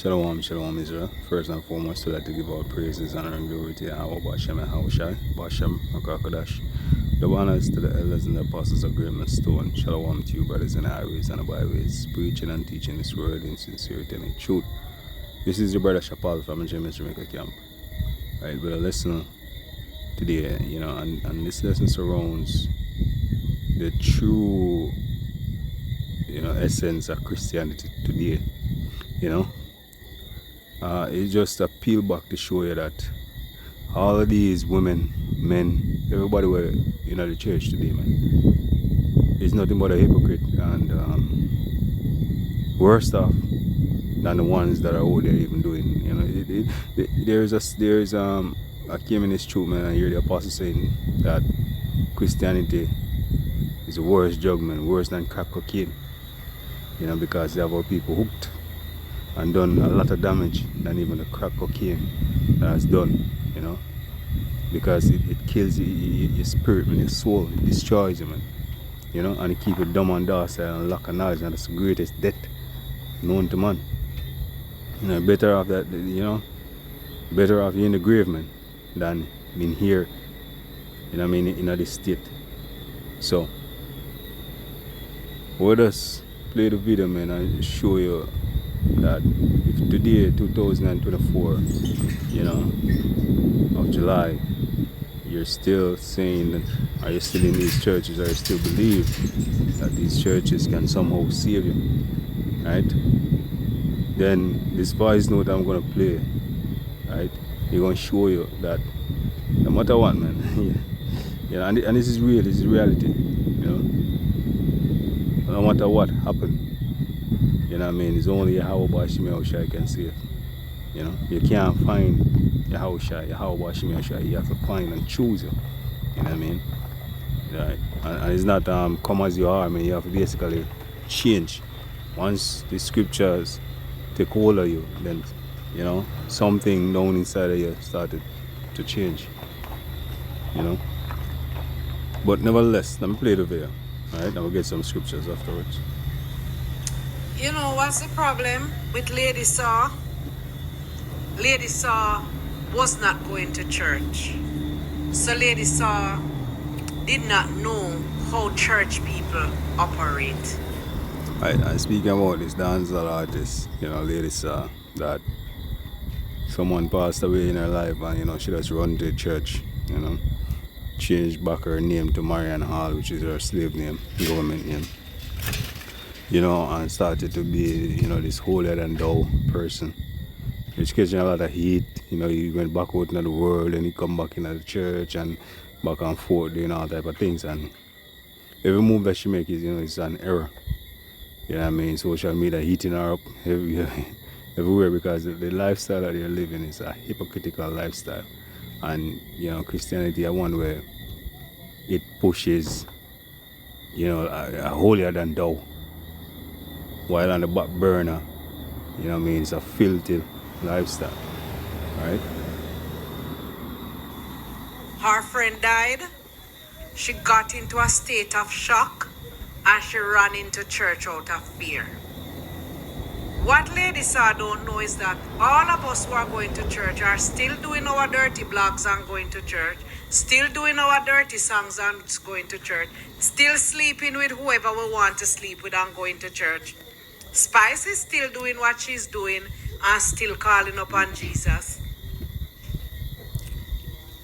Shalom, shalom, Israel. First and foremost, I'd like to give all praises, honor, and glory to Yahweh, Bashem, and Hawashai, Bashem, Makakadash. The honors to the elders and the apostles of Great Stone. Shalom to you, brothers in the highways and the byways, preaching and teaching this word in sincerity and in truth. This is your brother Shapal from James Jamaica Camp. Right, but listen today, and this lesson surrounds the true, essence of Christianity today. It's just a peel back to show you that all of these women, men, everybody were in the church today, man, is nothing but a hypocrite and worse off than the ones that are out there even doing. I came in this truth, man, and I hear the apostle saying that Christianity is the worst drug, man, worse than crack cocaine. Because they have our people hooked and done a lot of damage than even the crack cocaine that has done, because it kills your spirit and your soul, it destroys you, man, and it keeps you dumb and docile and lack of knowledge, and that's the greatest death known to man. Better off that, better off you in the grave, man, than being here, in this state. So, let us play the video, man, and show you that if today, 2024, of July, you're still saying that, are you still in these churches, or you still believe that these churches can somehow save you, right? Then this voice note I'm going to play, right, they're going to show you that no matter what, man, and this is real, this is reality, no matter what happened, it's only Yahweh Bashim Yahushai can save. You can't find Yahweh Bashim Yahushai. You have to find and choose you. Right. And it's not come as you are, you have to basically change. Once the scriptures take hold of you, then something down inside of you started to change. But nevertheless, let me play the video. Alright, and we'll get some scriptures afterwards. What's the problem with Lady Saw? Lady Saw was not going to church. So Lady Saw did not know how church people operate. Right, and speaking about this dancehall artist, Lady Saw, that someone passed away in her life and, she just run to church, changed back her name to Marian Hall, which is her slave name, government name. And started to be, this holier than thou person. Which catching a lot of heat. He went back out into the world and he come back into the church and back and forth doing all type of things. And every move that she makes is, it's an error. Social media heating her up everywhere because the lifestyle that they're living is a hypocritical lifestyle. And, Christianity is one where it pushes, a holier than thou. While on the back burner, it's a filthy lifestyle, right? Her friend died. She got into a state of shock and she ran into church out of fear. What Lady Saw don't know is that all of us who are going to church are still doing our dirty blogs and going to church, still doing our dirty songs and going to church, still sleeping with whoever we want to sleep with and going to church. Spice is still doing what she's doing and still calling upon Jesus.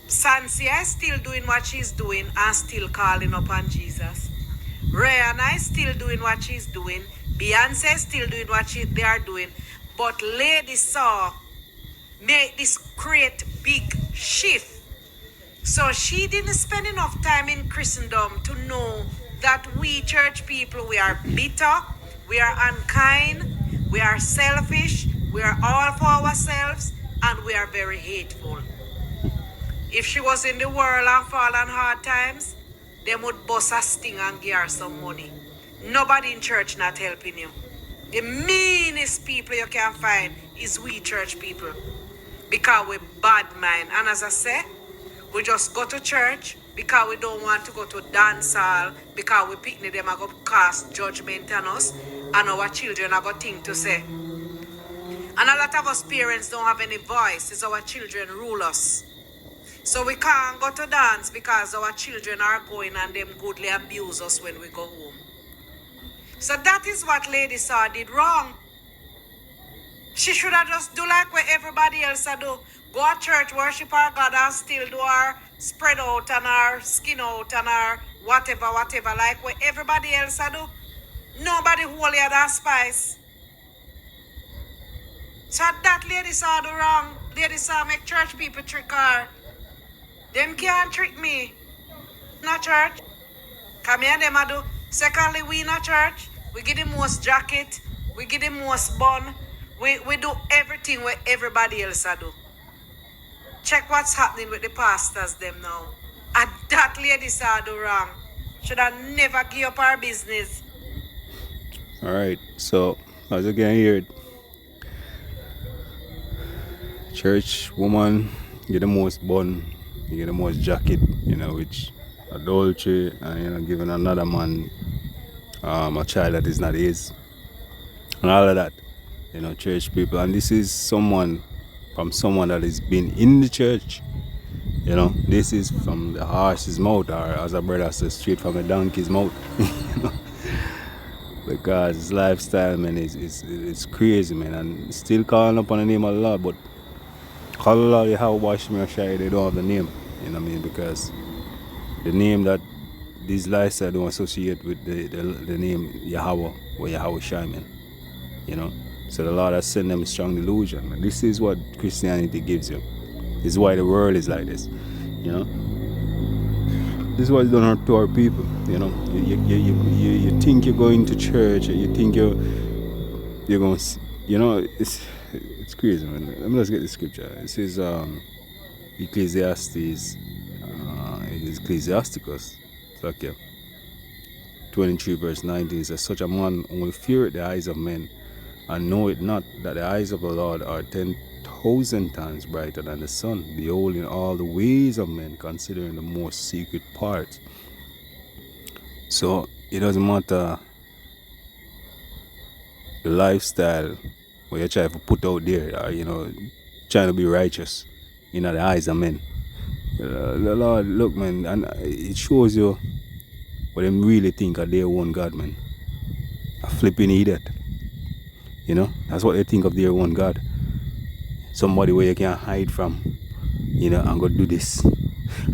Sansia is still doing what she's doing and still calling upon Jesus. Rihanna is still doing what she's doing. Beyonce is still doing what they are doing. But Lady Saw made this great big shift. So she didn't spend enough time in Christendom to know that we church people, we are bitter, we are unkind, we are selfish, we are all for ourselves, and we are very hateful. If she was in the world and fall on hard times, they would bust a sting and give her some money. Nobody in church not helping you. The meanest people you can find is we church people. Because we bad mind. And as I said, we just go to church because we don't want to go to dance hall, because we picnic them are going to cast judgment on us, and our children are going to think to say. And a lot of us parents don't have any voice. It's our children rule us. So we can't go to dance because our children are going and them goodly abuse us when we go home. So that is what Lady Saw did wrong. She should have just do like what everybody else do. Go to church, worship our God, and still do our spread out and our skin out and our whatever, like what everybody else do. Nobody holier than Spice. So that Lady Saw do wrong. Lady Saw make church people trick her. Them can't trick me. Not church. Come here, them a do. Secondly, we in a church. We give the most jacket. We give the most bun. We do everything what everybody else a do. Check what's happening with the pastors them now. And that Lady Saw do wrong. Should have never give up our business. Alright, so as you can hear it, church woman get the most bun, you get the most jacket, which adultery and giving another man a child that is not his. And all of that. Church people, and this is someone that has been in the church. This is from the horse's mouth, or as a brother says, straight from the donkey's mouth. Because his lifestyle, man, is crazy, man, and still calling up on the name of the Lord, but call the Lord Yahweh Shemir Shai, they don't have the name, because the name that these lifestyle don't associate with the name Yahweh or Yahweh Shai, man. So the Lord has sent them strong delusion. And this is what Christianity gives you. This is why the world is like this. This is what is done to our people. You think you're going to church, and you think you're going to, it's crazy, man. Let me just get the scripture. This is Ecclesiastes, Ecclesiasticus. It's like 23 verse 19 says, such a man only feareth the eyes of men, and know it not that the eyes of the Lord are 10,000 times brighter than the sun, beholding all the ways of men, considering the most secret parts. So it doesn't matter the lifestyle where you try to put out there, or trying to be righteous in the eyes of men. The Lord, look, man, and it shows you what them really think of their own God, man. A flipping idiot. That's what they think of their own God. Somebody where you can hide from, and go do this.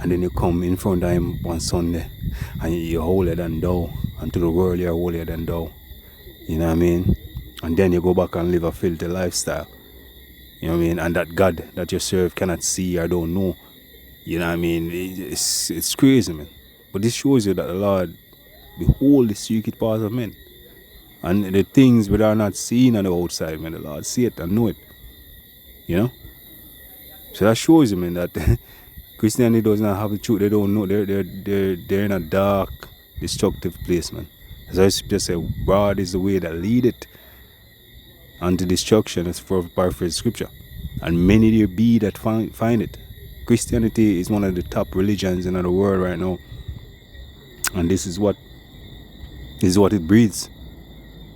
And then you come in front of him one Sunday, and you're holier than thou. And to the world, you're holier than thou. You know what I mean? And then you go back and live a filthy lifestyle. You know what I mean? And that God that you serve cannot see or don't know. You know what I mean? It's crazy, man. But this shows you that the Lord behold the secret parts of men. And the things that are not seen on the outside, man, the Lord see it and know it. So that shows you, man, that Christianity does not have the truth. They don't know. They're in a dark, destructive place, man. As I just say, broad is the way that leadeth unto destruction, as for paraphrase scripture. And many there be that find it. Christianity is one of the top religions in the world right now. And this is what it breeds.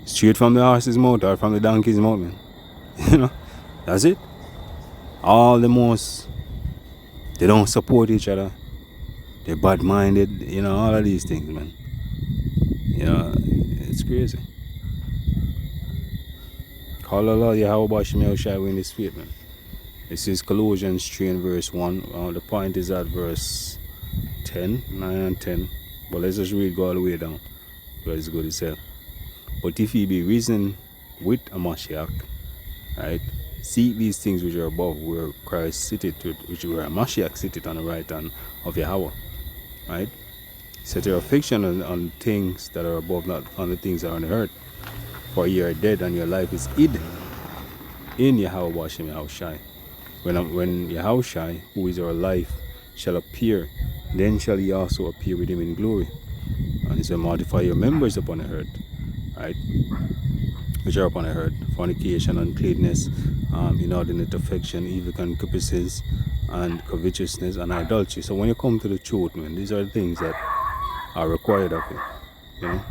Straight from the horse's mouth or from the donkey's mouth, man. That's it. All the most, they don't support each other. They're bad-minded, all of these things, man. It's crazy. Call the Lord Yahweh Shemir Shai in this faith, man. This is Colossians 3 and verse 1. The point is at verse 10, 9 and 10. But let's just read go all the way down. Because it's good to say. But if ye be risen with a Mashiach, right, seek these things which are above, where Christ sitteth, which where a Mashiach sitteth on the right hand of Yahweh, right? Set your affection on things that are above, not on the things that are on the earth. For ye are dead, and your life is hid in Yahweh Shemir Shai. When Yahweh Shai, who is our life, shall appear, then shall he also appear with him in glory. And he shall multiply your members upon the earth, right? Which are upon the earth: fornication, uncleanness, inordinate affection, evil concupiscence, and covetousness, and idolatry. So when you come to the truth, man, these are the things that are required of you,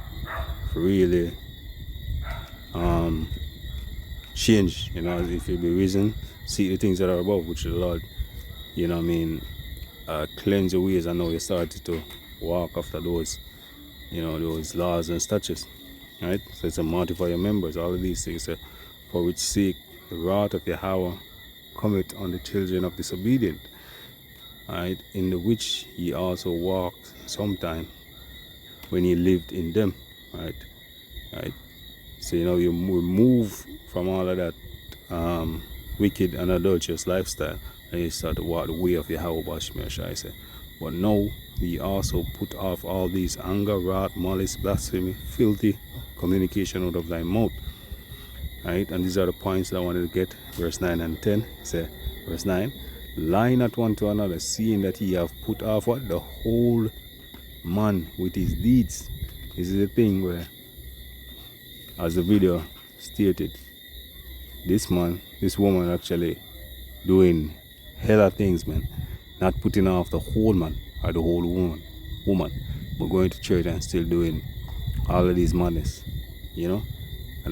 for really change, as if you be risen, seek the things that are above, which the Lord, cleanse your ways, and now you started to walk after those, those laws and statutes, right? So it's to mortify your members, all of these things, for which sake the wrath of Yahweh cometh on the children of disobedient, right? In the which ye also walked sometime when ye lived in them, right? So you move from all of that wicked and adulterous lifestyle, and you start to walk the way of Yahweh Bashmir. But now ye also put off all these: anger, wrath, malice, blasphemy, filthy communication out of thy mouth. Right? And these are the points that I wanted to get. Verse 9 and 10. Say, verse 9, lie not one to another, seeing that ye have put off what? The whole man with his deeds. This is the thing where, as the video stated, this woman actually doing hella things, man. Not putting off the whole man or the whole woman, but going to church and still doing all of these madness, And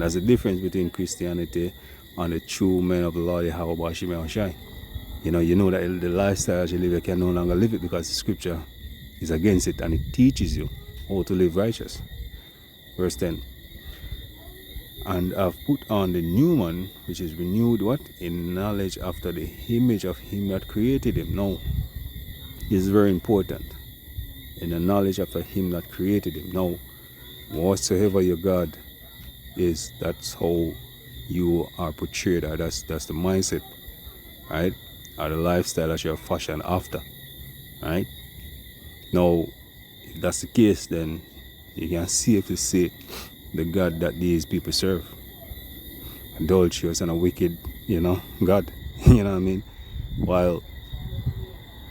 there's a difference between Christianity and the true men of the Lord Yahweh Bashim Yahushai. You know that the lifestyle you live, you can no longer live it because the scripture is against it, and it teaches you how to live righteous. Verse 10. And have put on the new man, which is renewed what? In knowledge after the image of him that created him. Now, this is very important. In the knowledge after him that created him. Now, whatsoever your God is, that's how you are portrayed, or that's the mindset, right? Or the lifestyle that you're fashioned after, right? Now, if that's the case, then you can safely say the God that these people serve, adulterous and a wicked, God, you know what I mean? While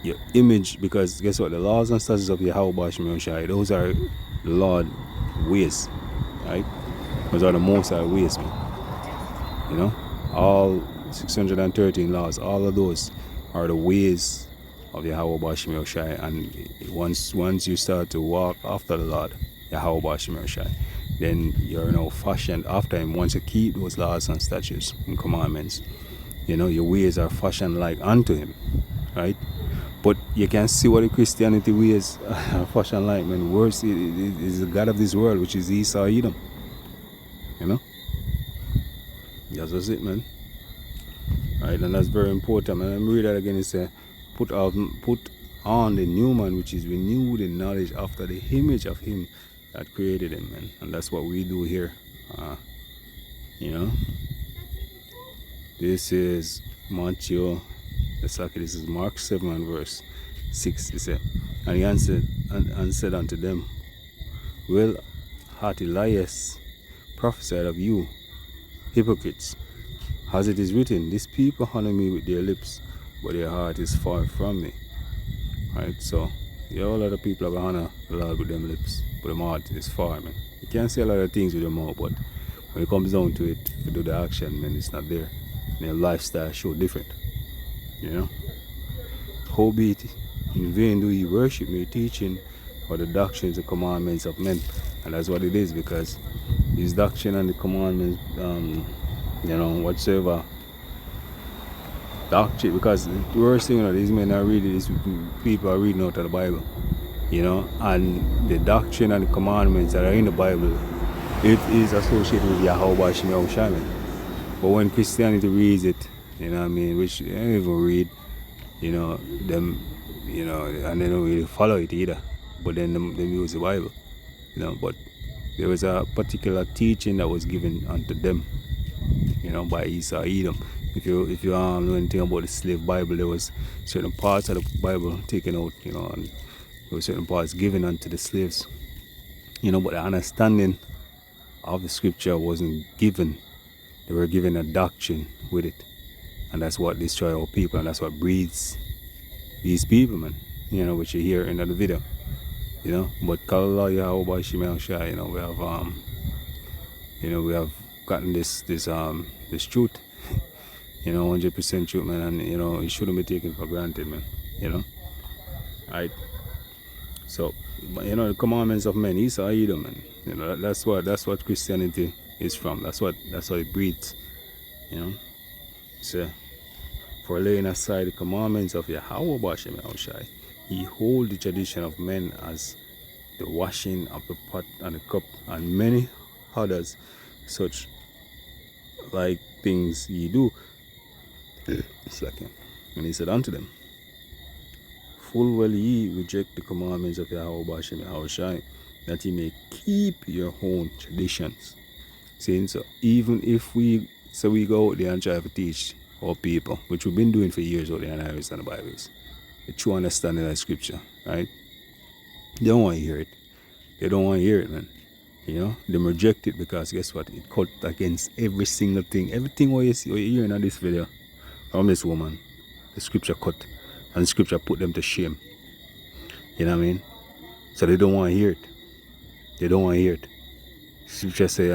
your image, because guess what, the laws and statutes of Yahweh Bashim Shai, those are the Lord ways, right? Those are the Most High ways, man. All 613 laws, all of those are the ways of Yahweh Bashim Shai. And once you start to walk after the Lord Yahweh Bashim Shai, then you're now fashioned after him. Once you keep those laws and statutes and commandments, your ways are fashioned like unto him, right? But you can see what the Christianity ways are fashioned like, man. Worse is the God of this world, which is Esau Edom. That's just it, man. Right, and that's very important, man. Let me read that again. It says, put on the new man, which is renewed in knowledge after the image of him that created him, man. And that's what we do here. This is Matthew, this is Mark 7 and verse 6. It said, and he answered and said unto them, well hath Elias prophesied of you, hypocrites, as it is written, these people honor me with their lips, but their heart is far from me. Right, so a lot of people have honor the Lord with them lips, but their heart is far, man. You can say a lot of things with your mouth, but when it comes down to it, if you do the action, man, it's not there. And your lifestyle show different. Howbeit in vain do ye worship me, teaching or the doctrines and commandments of men. And that's what it is, because his doctrine and the commandments, whatsoever doctrine, because the worst thing, these men are reading, these people are reading out of the Bible, and the doctrine and the commandments that are in the Bible, it is associated with Yahweh Bashim Yahushai. But when Christianity reads it, which they don't even read, them, and they don't really follow it either, but then they use the Bible, but there was a particular teaching that was given unto them, by Esau Edom. If you know anything about the slave Bible, there was certain parts of the Bible taken out, and there were certain parts given unto the slaves, but the understanding of the scripture wasn't given. They were given a doctrine with it, and that's what destroys our people, and that's what breeds these people, man. Which you hear in the video, But Kallah Yahweh Bashim Yahushai, we have gotten this truth, 100% truth, man, and it shouldn't be taken for granted, man. Right. So, the commandments of men, Esau Edom, man. That's what Christianity is from. That's what it breeds. You know, so for laying aside the commandments of Yahweh Bashem Yahushai, he hold the tradition of men as the washing of the pot and the cup, and many others such like things ye do. Second, and he said unto them, full well ye reject the commandments of Yahweh Bashem Yahushai, that ye may keep your own traditions. Saying so, even if we go out there and try to teach our people, which we've been doing for years out there in Irish and the Bibles, the true understanding of scripture, right? They don't want to hear it. They don't want to hear it, man. You know, they reject it because guess what? It cut against every single thing. Everything what you see, what you're hearing in this video from this woman, the scripture cut, and the scripture put them to shame. You know what I mean? So they don't want to hear it. They don't want to hear it. Scripture say,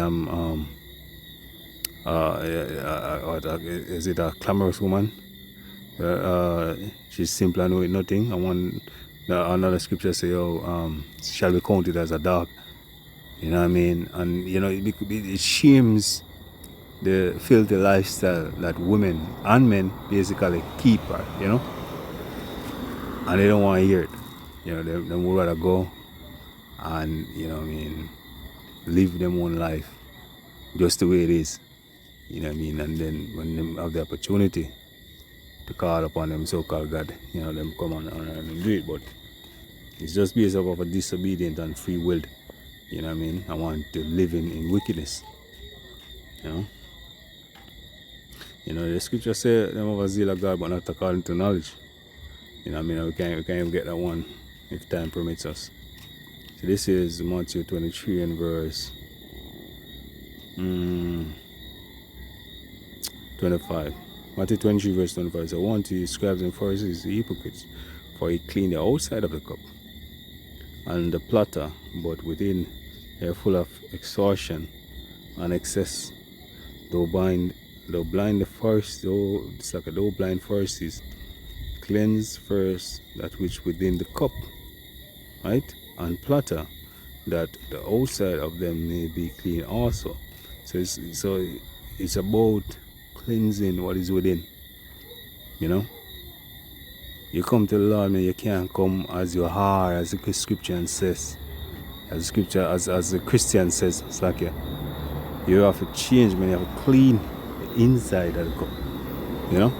is it a clamorous woman? She's simple and with nothing. And another scripture say, shall be counted as a dog. You know what I mean? And you know, it shames the filthy lifestyle that women and men basically keep, you know? And they don't want to hear it. You know, they would rather go and, you know what I mean, live them own life just the way it is. You know what I mean? And then when they have the opportunity to call upon them so-called God, you know, them come on and do it. But it's just based off of a disobedient and free-willed, you know what I mean? I want to live in wickedness. You know, the scripture say them have a zeal of God, but not according to knowledge. You know what I mean? We can't even get that one if time permits us. So this is Matthew 23 and verse 25. Matthew 23 verse 25. So one to you scribes and Pharisees, the hypocrites, for ye clean the outside of the cup and the platter, but within they are full of extortion and excess. Though blind the Pharisees, cleanse first that which within the cup, right, and platter, that the outside of them may be clean also. So it's about cleansing what is within. You know, you come to the Lord, man, you can't come as you are, as the scripture says. As the Christian says, it's like you have to change, man. You have to clean the inside of the cup. You know,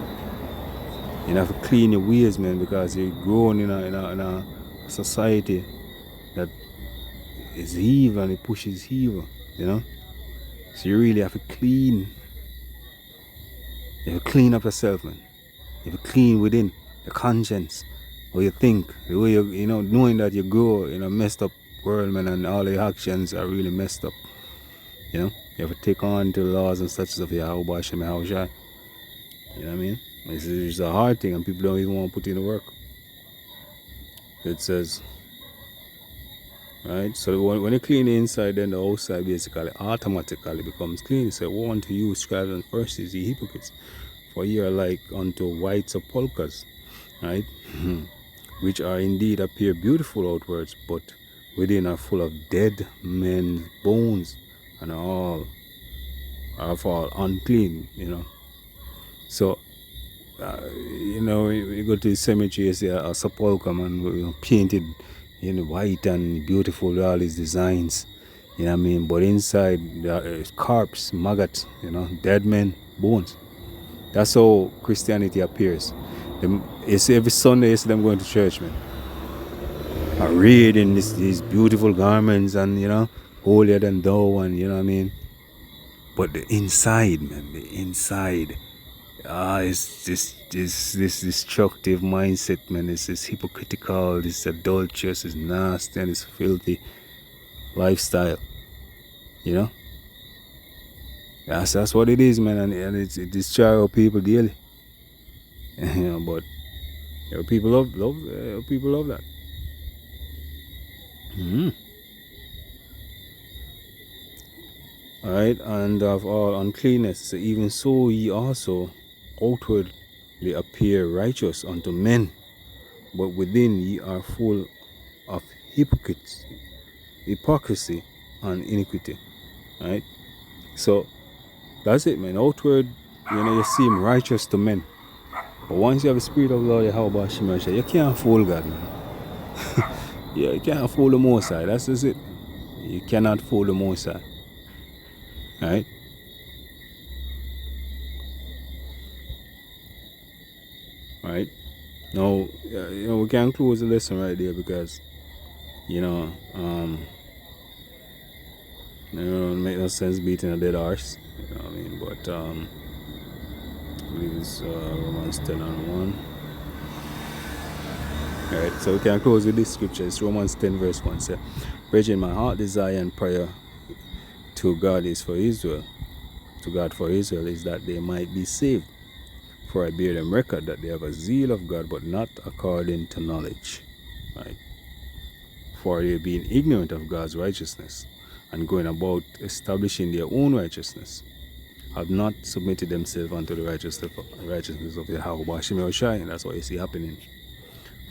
you have to clean your ways, man, because you're growing in a society that is evil and it pushes evil. You know, so you really have to clean. You have to clean up yourself, man. You have to clean within the conscience, what you think, the way you know, knowing that you grow in a messed up world, man, and all your actions are really messed up. You know, you have to take on to the laws and statutes of Yahweh Bashem Yahushai. You know what I mean? It's a hard thing, and people don't even want to put in the work. It says, right? So when you clean the inside, then the outside basically automatically becomes clean. It says, woe unto you, scribes and Pharisees, ye hypocrites, for ye are like unto white sepulchres, right? Which are indeed appear beautiful outwards, but within are full of dead men's bones, and are all unclean, you know. So, you know, you go to the cemetery, you see a sepulchre, man, you know, painted in white and beautiful with all these designs, you know what I mean? But inside, there are corpse, maggots, you know, dead men, bones. That's how Christianity appears. You see, every Sunday you see them going to church, man, arrayed in these beautiful garments and, you know, holier than thou, and you know what I mean? But the inside, man, the inside, it's this destructive mindset, man. It's this hypocritical, this adulterous, this nasty, and this filthy lifestyle. You know? That's what it is, man, and it destroys our people daily. You know, but you know, people love that. Alright, and of all uncleanness, so even so ye also outwardly appear righteous unto men, but within ye are full of hypocrisy and iniquity. Right? So that's it, man. Outward you seem righteous to men. But once you have the Spirit of the Lord, Yahweh Hashem Yahshua, you can't fool God, man. Yeah, you can't fool the Most High. That's just it. You cannot fool the Most High. Right? Right? Now, we can close the lesson right there because, it don't make no sense beating a dead horse. You know what I mean? But, I believe it's Romans 10:1. Alright, so we can close with this scripture. It's Romans 10 verse 1. Say, Brethren, my heart desire and prayer to God is for Israel. To God for Israel is that they might be saved. For I bear them record that they have a zeal of God, but not according to knowledge. Right? For they being ignorant of God's righteousness, and going about establishing their own righteousness, have not submitted themselves unto the righteousness of Yahweh Hashem Yahshua. And that's what you see happening.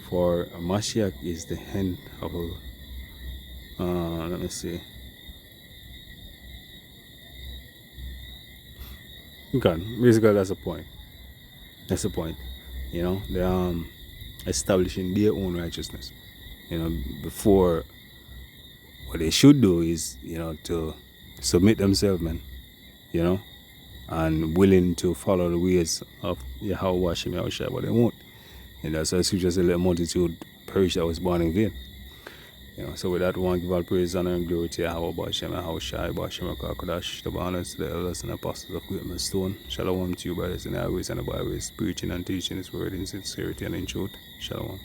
For Mashiach is the end of let me see. Okay, basically that's the point. That's the point. They're establishing their own righteousness. Before what they should do is, to submit themselves, man. And willing to follow the ways of Yahweh Hashem Yahshua, but they won't. And that's why the scripture says, let multitude perish that was born in vain. So with that, we want to give all praise, honor, and glory to Yahweh Hashem Yahshua, Hashem Kodash, the honors to the elders and apostles of Great Stone. Shalom to you, brothers in the highways and the byways, preaching and teaching His word in sincerity and in truth. Shalom.